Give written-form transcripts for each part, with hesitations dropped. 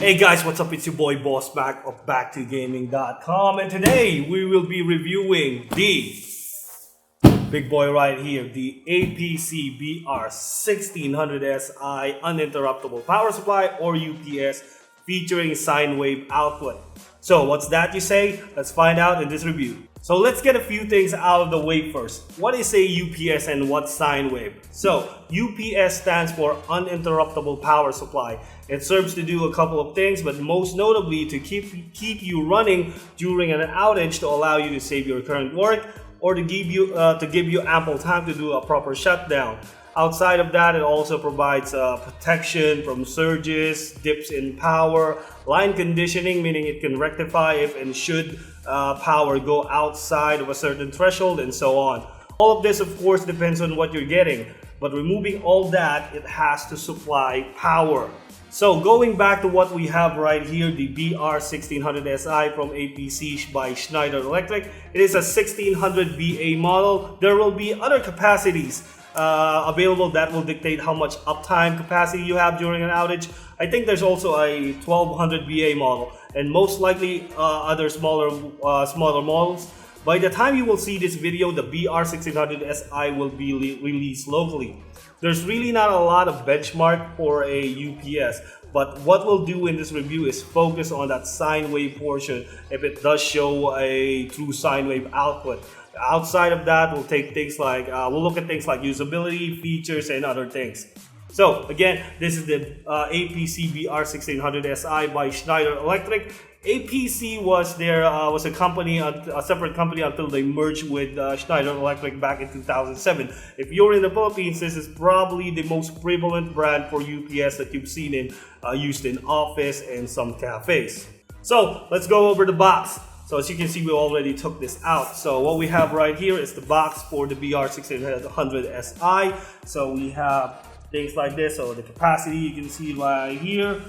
Hey guys, what's up? It's your boy Boss Mac of BackToGaming.com, and today we will be reviewing the big boy right here, the APC BR1600SI Uninterruptible Power Supply or UPS featuring sine wave output. So what's that, you say? Let's find out in this review. So let's get a few things out of the way first. What is a UPS and what's sine wave? So UPS stands for Uninterruptible Power Supply. It serves to do a couple of things, but most notably to keep you running during an outage to allow you to save your current work or to give you ample time to do a proper shutdown. Outside of that, it also provides protection from surges, dips in power, line conditioning, meaning it can rectify if and should power go outside of a certain threshold, and so on. All of this, of course, depends on what you're getting, but removing all that, it has to supply power. So going back to what we have right here, the BR1600SI from APC by Schneider Electric. It is a 1600 BA model. There will be other capacities available that will dictate how much uptime capacity you have during an outage. I think there's also a 1200 BA model and most likely other smaller models. By the time you will see this video, the BR1600SI will be released locally. There's really not a lot of benchmark for a UPS, but what we'll do in this review is focus on that sine wave portion if it does show a true sine wave output. Outside of that, we'll take things like we'll look at things like usability, features, and other things. So again, this is the APC BR1600SI by Schneider Electric. APC was a company, a separate company until they merged with Schneider Electric back in 2007. If you're in the Philippines, this is probably the most prevalent brand for UPS that you've seen used in office and some cafes. So let's go over the box. So as you can see, we already took this out. So what we have right here is the box for the BR1600SI. So we have things like this. So the capacity you can see right here.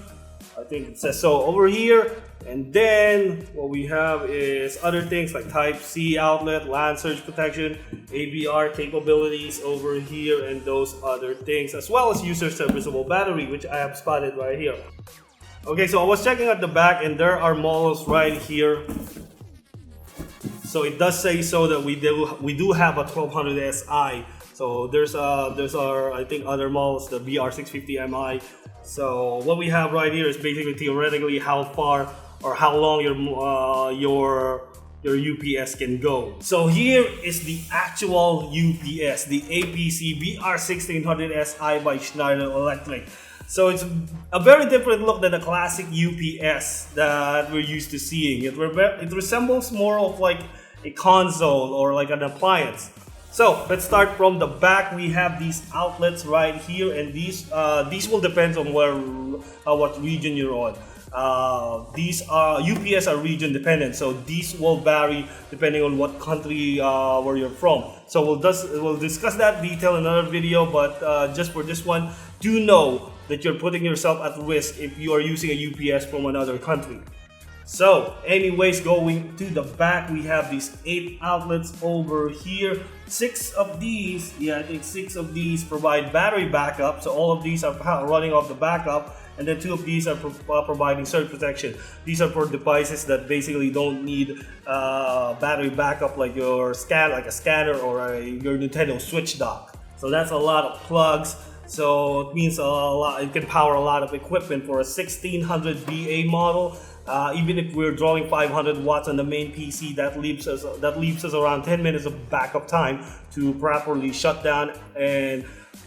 I think it says so over here. And then what we have is other things like Type C outlet, LAN surge protection, ABR capabilities over here, and those other things, as well as user serviceable battery, which I have spotted right here. Okay, so I was checking at the back and there are models right here. So it does say so that we do have a 1200 SI. So there's our, I think, other models, the BR650MI. So what we have right here is basically theoretically how far or how long your UPS can go. So here is the actual UPS, the APC BR1600SI by Schneider Electric. So it's a very different look than the classic UPS that we're used to seeing. It resembles more of like a console or like an appliance. So let's start from the back. We have these outlets right here, and these will depend on what region you're on. These UPS are region dependent, so these will vary depending on what country where you're from. So we'll discuss that detail in another video, but just for this one, do know that you're putting yourself at risk if you are using a UPS from another country. So anyways, going to the back, we have these 8 outlets over here. 6 of these, I think 6 of these provide battery backup. So all of these are running off the backup, and then 2 of these are providing surge protection. These are for devices that basically don't need battery backup, like your like a scanner or your Nintendo Switch dock. So that's a lot of plugs. So it means it can power a lot of equipment for a 1600 BA model. Even if we're drawing 500 watts on the main PC, that leaves us around 10 minutes of backup time to properly shut down, and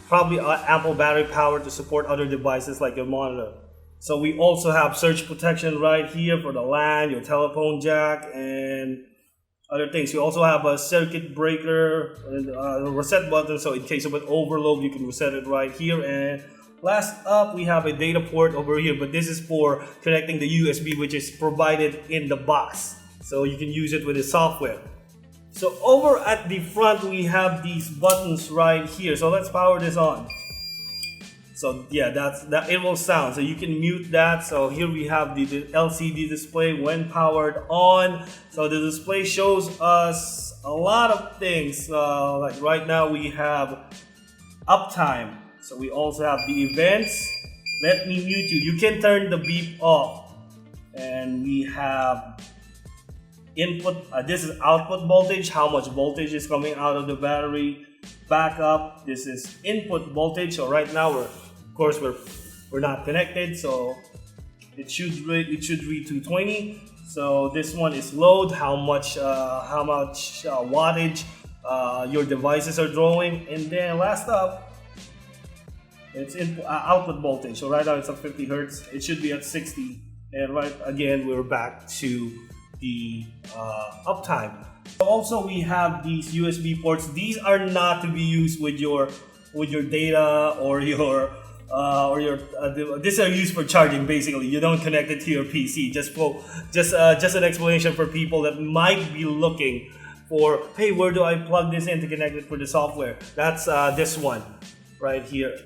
probably ample battery power to support other devices like your monitor. So we also have surge protection right here for the LAN, your telephone jack, and other things. You also have a circuit breaker and a reset button, so in case of an overload, you can reset it right here. And last up, we have a data port over here, but this is for connecting the USB, which is provided in the box. So you can use it with the software. So over at the front, we have these buttons right here. So let's power this on. So yeah, that it will sound. So you can mute that. So here we have the LCD display when powered on. So the display shows us a lot of things. Like right now we have uptime. So we also have the events, let me mute you. You can turn the beep off. And we have input, this is output voltage, how much voltage is coming out of the battery. Backup, this is input voltage. So right now we're not connected, so it should read 220. So this one is load, how much wattage your devices are drawing, and then last up, it's output voltage. So right now it's at 50 hertz. It should be at 60, and right again we're back to the uptime. Also, we have these USB ports. These are not to be used with your data or your these are used for charging. Basically, you don't connect it to your PC. Just an explanation for people that might be looking for, hey, where do I plug this in to connect it for the software? That's this one right here.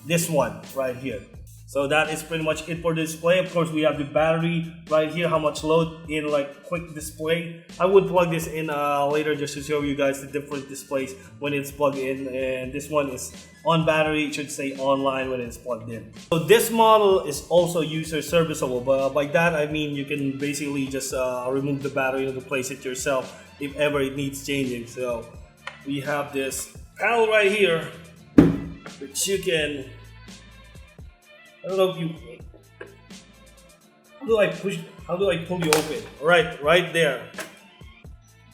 This one right here. So that is pretty much it for the display. Of course, we have the battery right here, how much load in like quick display. I would plug this in later just to show you guys the different displays when it's plugged in. And this one is on battery, it should say online when it's plugged in. So this model is also user serviceable, but by that I mean you can basically just remove the battery and replace it yourself if ever it needs changing. So we have this panel right here, which you can, I don't know if you, how do I pull you open? Right there.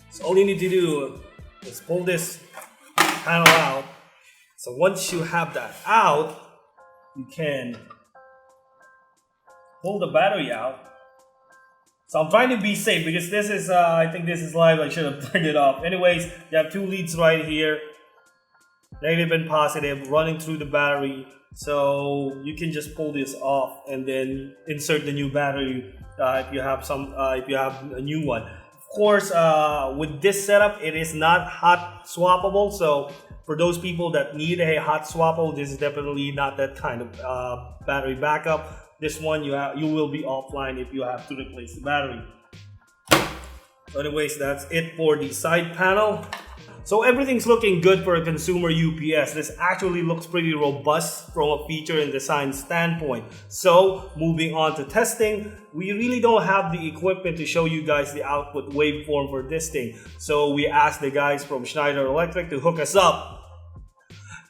So all you need to do is pull this panel out. So once you have that out, you can pull the battery out. So I'm trying to be safe because this is, I think this is live, I should have turned it off. Anyways, you have two leads right here, negative and positive, running through the battery. So you can just pull this off and then insert the new battery if you have a new one. Of course, with this setup, it is not hot swappable. So for those people that need a hot swappable, this is definitely not that kind of battery backup. This one you will be offline if you have to replace the battery. So anyways, that's it for the side panel. So everything's looking good for a consumer UPS. This actually looks pretty robust from a feature and design standpoint. So moving on to testing, we really don't have the equipment to show you guys the output waveform for this thing. So we asked the guys from Schneider Electric to hook us up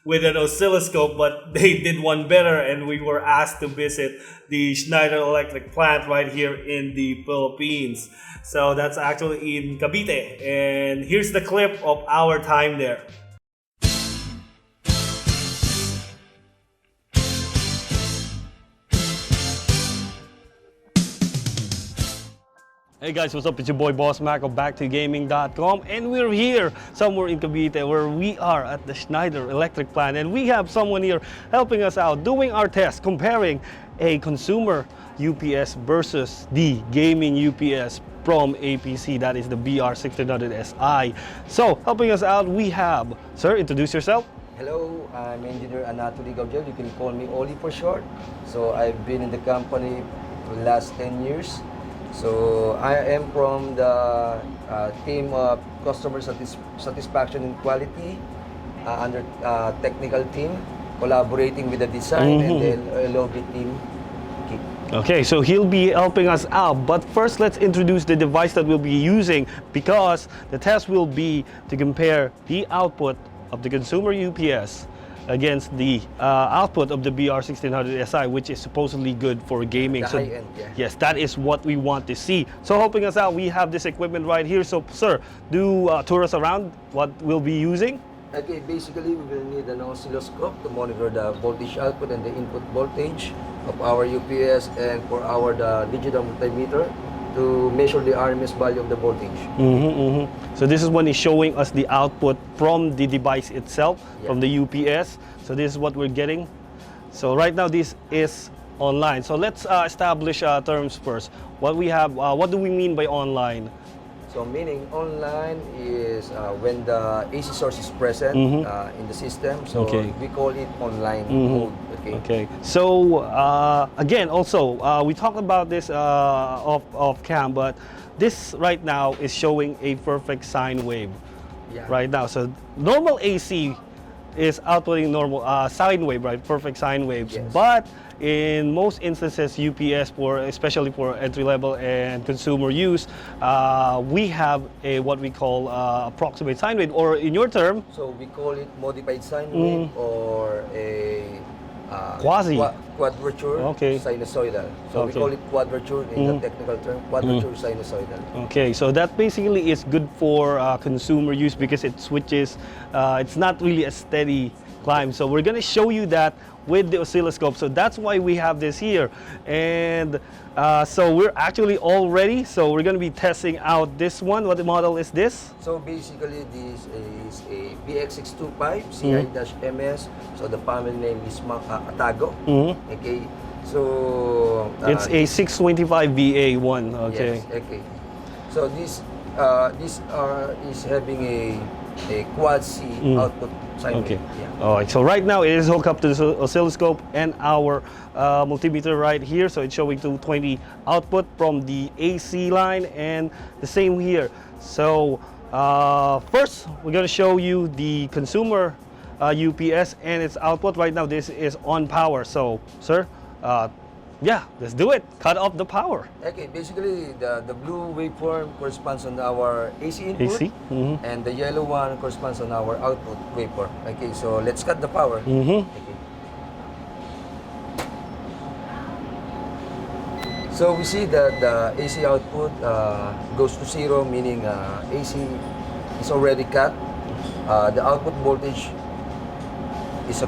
with an oscilloscope, but they did one better, and we were asked to visit the Schneider Electric plant right here in the Philippines. So that's actually in Cavite, and here's the clip of our time there. Hey guys, what's up? It's your boy Boss Mac of BackToGaming.com, and we're here somewhere in Cavite where we are at the Schneider Electric plant, and we have someone here helping us out doing our test, comparing a consumer UPS versus the gaming UPS from APC, that is the BR1600SI. So helping us out, we have, sir, introduce yourself. Hello, I'm Engineer Anatoly Gabriel. You can call me Oli for short. So I've been in the company for the last 10 years. So I am from the team of customer satisfaction and quality under technical team, collaborating with the design and the LOB team. Okay, so he'll be helping us out, but first let's introduce the device that we'll be using, because the test will be to compare the output of the consumer UPS against the output of the BR1600SI, which is supposedly good for gaming. The so high end, yeah. Yes, that is what we want to see. So helping us out, we have this equipment right here. So sir, do tour us around what we'll be using. Okay, basically we will need an oscilloscope to monitor the voltage output and the input voltage of our UPS, and for our digital multimeter to measure the RMS value of the voltage. So this is when it's showing us the output from the device itself, from the UPS. So this is what we're getting. So right now this is online. So let's establish terms first. What we have, what do we mean by online? So meaning online is when the AC source is present in the system. So we call it online mode. Okay. So again, also we talked about this off cam, but this right now is showing a perfect sine wave right now. So normal AC is outputting normal sine wave, right? Perfect sine waves. Yes. But in most instances, UPS, especially for entry level and consumer use, we have a what we call approximate sine wave, or in your term, So we call it modified sine wave or a Quasi. Quadrature Okay. sinusoidal. So we Okay. call it quadrature in the technical term, quadrature sinusoidal. Okay, so that basically is good for consumer use because it switches. It's not really a steady climb. So we're gonna show you that with the oscilloscope. So that's why we have this here. And so we're actually all ready. So we're gonna be testing out this one. What model is this? So basically this is a BX625 CI-MS. So the family name is Atago. Okay. So It's a 625 VA1. Okay. yes, okay. So this is having a quad C output sine Okay. wave. Yeah. All right. So right now it is hooked up to the oscilloscope and our multimeter right here. So it's showing 220 output from the AC line, and the same here. So first we're going to show you the consumer UPS and its output. Right now this is on power. So sir, yeah, let's do it. Cut off the power. Okay, basically the blue waveform corresponds on our AC input, AC? and the yellow one corresponds on our output waveform. Okay, so let's cut the power. Okay. So we see that the AC output goes to 0, meaning AC is already cut. The output voltage is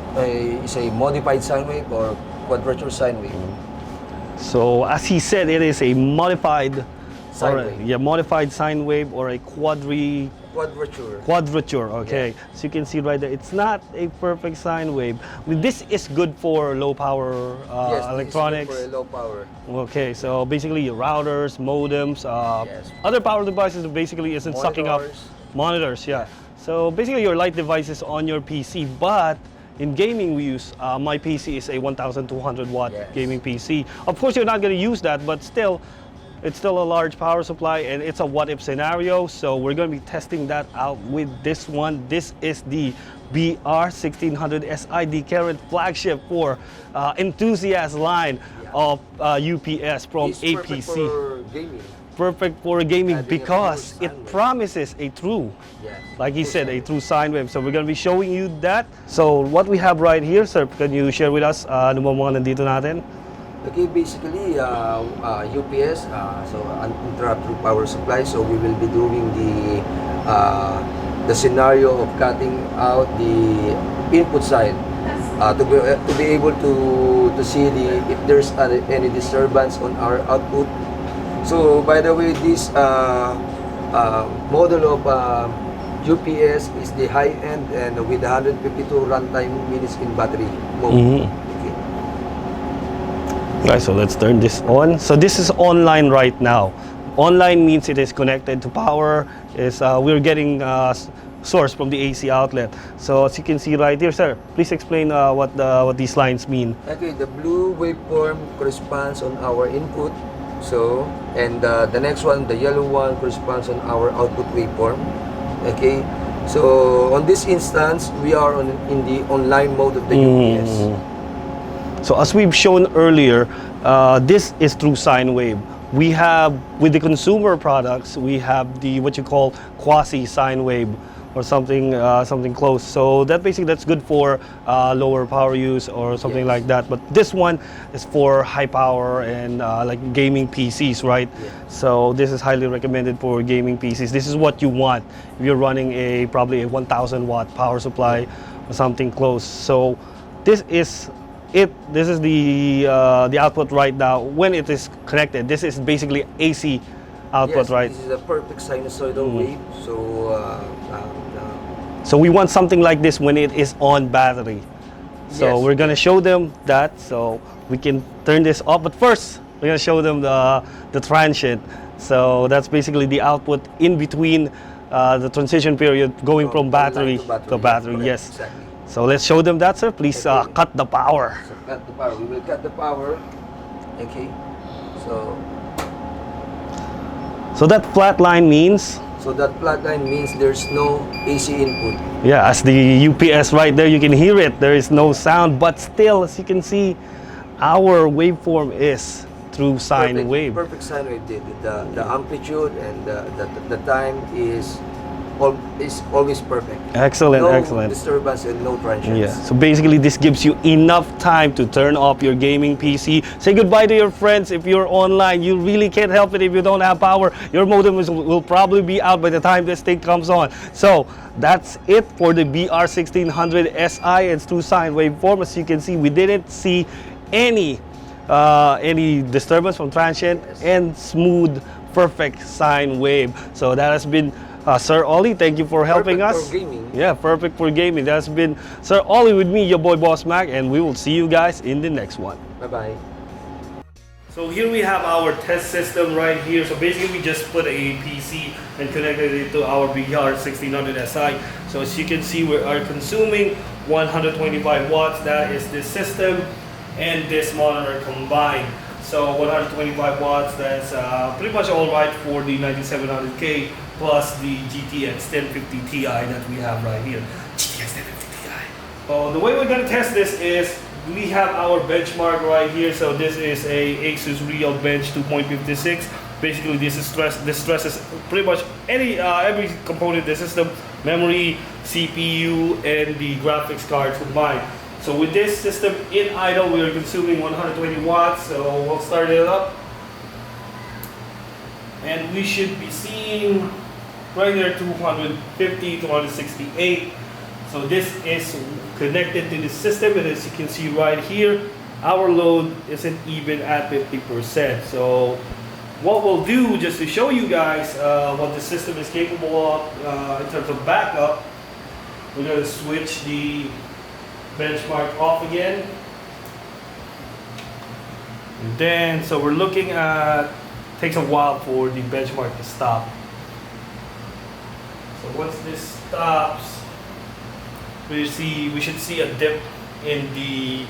a modified sine wave or quadrature sine wave. So as he said, it is a modified Sine or wave. yeah, modified sine wave or a Quadrature. okay. So you can see right there, it's not a perfect sine wave. This is good for low power Yes, electronics. this is good for a low power. Okay, so basically your routers, modems, Yes. other power devices basically isn't sucking up monitors. Yeah. So basically your light devices on your PC, but in gaming we use, my PC is a 1200 watt Yes. gaming PC. Of course you're not going to use that, but still, it's still a large power supply and it's a what if scenario. So we're going to be testing that out with this one. This is the BR1600SI, the current flagship for enthusiast line of UPS from It's APC. perfect for gaming. Perfect for gaming Having a because pure it sine wave. promises a true, Yes. like he True said, sine a true sine wave. So we're going to be showing you that. So what we have right here, sir, can you share with us ano mga nandito natin? Okay, basically UPS, so uninterruptible power supply. So we will be doing the scenario of cutting out the input side to be able to see if there's any disturbance on our output. So by the way, this model of UPS is the high end and with 152 runtime minutes in battery mode. Okay. Right, so let's turn this on. So this is online right now. Online means it is connected to power. We're getting source from the AC outlet. So as you can see right here, sir, please explain what these lines mean. Okay, the blue waveform corresponds on our input. So, and the next one, the yellow one, corresponds on our output waveform. Okay, so on this instance, we are in the online mode of the UPS. So as we've shown earlier, this is through sine wave. We have, with the consumer products, we have the what you call quasi sine wave or something close. So that's good for lower power use or something Yes. like that. But this one is for high power and like gaming PCs, right? Yeah. So this is highly recommended for gaming PCs. This is what you want if you're running probably a 1000 watt power supply or something close. So this is it. This is the output right now when it is connected. This is basically AC output, Yes, right? this is a perfect sinusoidal wave. So we want something like this when it is on battery. So Yes. we're gonna show them that, so we can turn this off. But first, we're gonna show them the transient. So that's basically the output in between the transition period going from battery to battery. Correct, Yes. exactly. So let's show them that, sir. Please Okay. cut the power. So cut the power. We will cut the power. Okay. So So that flat line means So that flat line means there's no AC input. Yeah, as the UPS right there, you can hear it. There is no sound, but still, as you can see, our waveform is through sine wave. Perfect sine wave. The amplitude and the time is always perfect. Excellent, No excellent. disturbance and no transients. Yeah, so basically this gives you enough time to turn off your gaming PC. Say goodbye to your friends if you're online. You really can't help it if you don't have power. Your modem will probably be out by the time this thing comes on. So that's it for the BR1600SI. It's through sine waveform. As you can see, we didn't see any disturbance from transient and smooth, perfect sine wave. So that has been Sir Ollie, thank you for helping Perfect us. for gaming. Yeah, perfect for gaming. That's been Sir Ollie with me, your boy Boss Mac, and we will see you guys in the next one. Bye-bye. So here we have our test system right here. So basically we just put a PC and connected it to our BR1600SI. So as you can see, we are consuming 125 watts. That is this system and this monitor combined. So 125 watts, that's pretty much all right for the 9700K plus the GTX 1050 Ti that we have right here. GTX 1050 Ti. So the way we're gonna test this is, we have our benchmark right here. So this is a Asus Real Bench 2.56. Basically, this stresses pretty much every component in the system: memory, CPU, and the graphics cards combined. So with this system in idle, we are consuming 120 watts. So we'll start it up, and we should be seeing right there 250, 268. So this is connected to the system, and as you can see right here, our load isn't even at 50%. So what we'll do, just to show you guys what the system is capable of in terms of backup, we're going to switch the benchmark off again. And then, so we're looking at, takes a while for the benchmark to stop. So once this stops, we should see a dip in the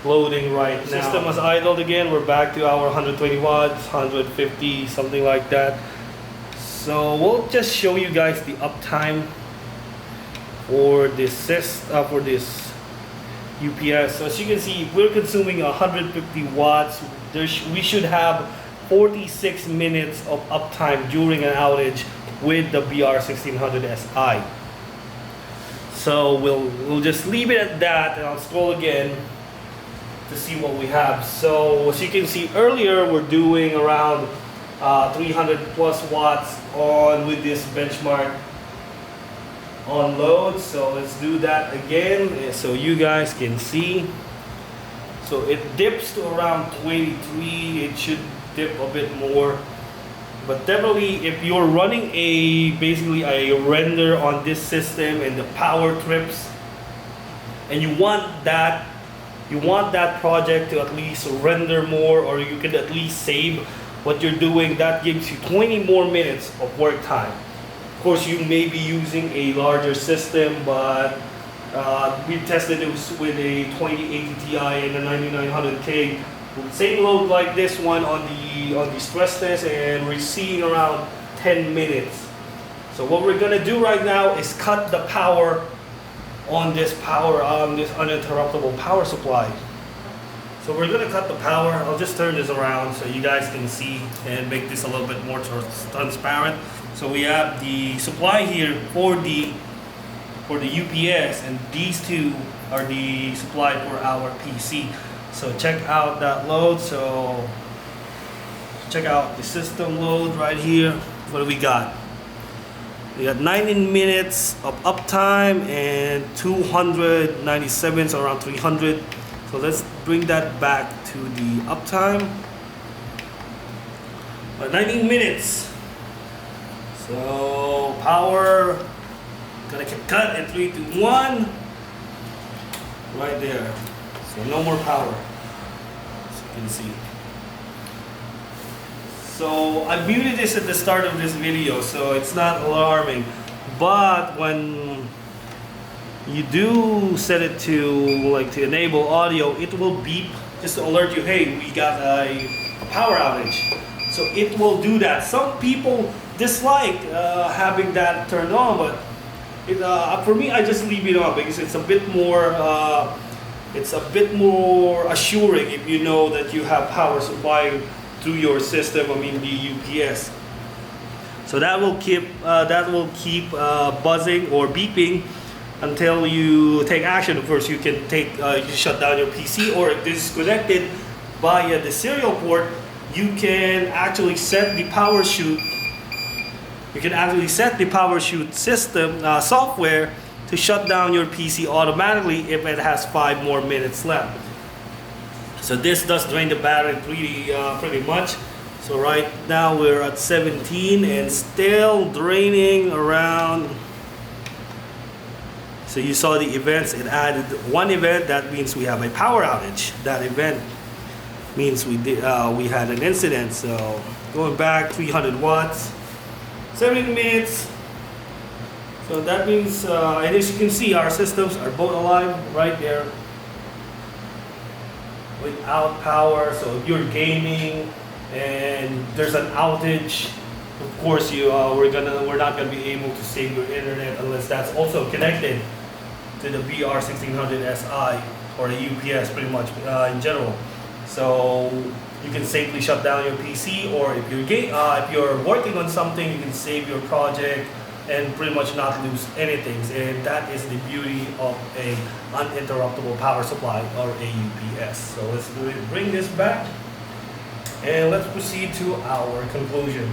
loading right now. System is idled again. We're back to our 120 watts, 150, something like that. So we'll just show you guys the uptime for this UPS. So as you can see, we're consuming 150 watts. We should have 46 minutes of uptime during an outage with the BR1600SI. So we'll just leave it at that, and I'll scroll again to see what we have. So as you can see earlier, we're doing around 300 plus watts on with this benchmark on load. So let's do that again so you guys can see. So it dips to around 23. It should dip a bit more. But definitely, if you're running basically a render on this system and the power trips, and you want that project to at least render more, or you can at least save what you're doing, that gives you 20 more minutes of work time. Of course, you may be using a larger system, but we tested it with a 2080 Ti and a 9900K. Same load like this one on the stress test, and we're seeing around 10 minutes. So what we're gonna do right now is cut the power on this uninterruptible power supply. So we're gonna cut the power. I'll just turn this around so you guys can see and make this a little bit more transparent. So we have the supply here for the UPS, and these two are the supply for our PC. So check out that load. So check out the system load right here. What do we got? We got 19 minutes of uptime and 297, so around 300. So let's bring that back to the uptime. 19 minutes. So power, gonna cut in 3, 2, 1. Right there. So no more power, as you can see. So I muted this at the start of this video, so it's not alarming. But when you do set it to enable audio, it will beep just to alert you, hey, we got a power outage. So it will do that. Some people dislike having that turned on, but for me, I just leave it on because it's a bit more assuring if you know that you have power supply through your system. I mean the UPS. So that will keep buzzing or beeping until you take action. Of course, you can you shut down your PC, or if this is connected via the serial port, you can actually set the power chute. You can actually set the power chute system software to shut down your PC automatically if it has 5 more minutes left. So this does drain the battery pretty much. So right now we're at 17 and still draining around. So you saw the events, it added 1 event, that means we have a power outage. That event means we had an incident. So going back 300 watts, 17 minutes. So that means, and as you can see, our systems are both alive right there without power. So if you're gaming and there's an outage, of course we're not gonna be able to save your internet unless that's also connected to the BR1600SI or the UPS, pretty much in general. So you can safely shut down your PC, or if you're working on something, you can save your project and pretty much not lose anything. And that is the beauty of a uninterruptible power supply, or a UPS. So let's bring this back and let's proceed to our conclusion.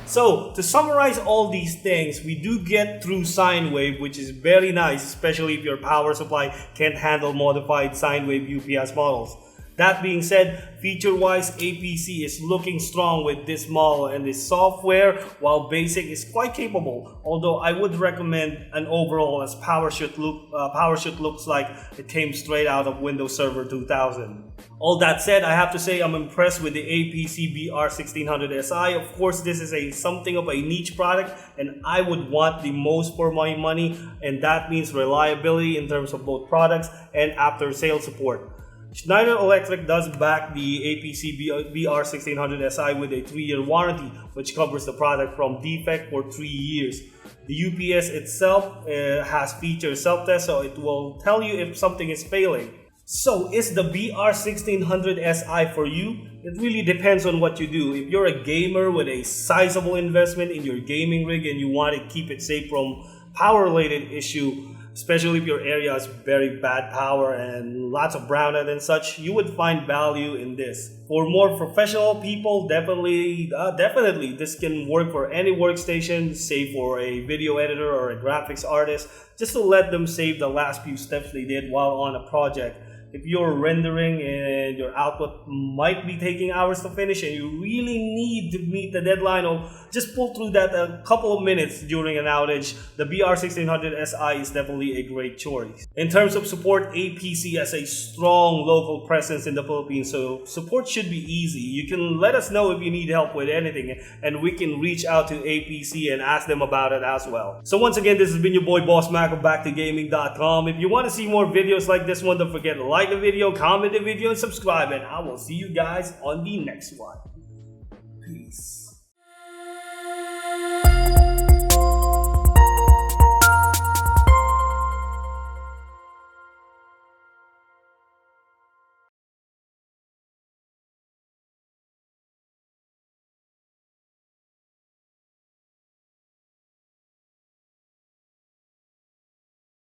So to summarize all these things, we do get through sine wave, which is very nice, especially if your power supply can't handle modified sine wave UPS models. That being said, feature-wise, APC is looking strong with this model, and this software, while basic, is quite capable. Although I would recommend an overhaul, as power chute looks like it came straight out of Windows Server 2000. All that said, I have to say I'm impressed with the APC BR1600SI. Of course, this is something of a niche product, and I would want the most for my money, and that means reliability in terms of both products and after-sales support. Schneider Electric does back the APC BR1600SI with a 3-year warranty, which covers the product from defect for 3 years. The UPS itself has feature self-test, so it will tell you if something is failing. So is the BR1600SI for you? It really depends on what you do. If you're a gamer with a sizable investment in your gaming rig and you want to keep it safe from power-related issue, especially if your area has very bad power and lots of brownout and such, you would find value in this. For more professional people, definitely this can work for any workstation, say for a video editor or a graphics artist, just to let them save the last few steps they did while on a project. If you're rendering and your output might be taking hours to finish and you really need to meet the deadline, or just pull through that a couple of minutes during an outage, the BR1600SI is definitely a great choice. In terms of support, APC has a strong local presence in the Philippines, so support should be easy. You can let us know if you need help with anything, and we can reach out to APC and ask them about it as well. So once again, this has been your boy Boss Mac of BackToGaming.com. If you want to see more videos like this one, don't forget to like the video, comment the video, and subscribe, and I will see you guys on the next one. Peace.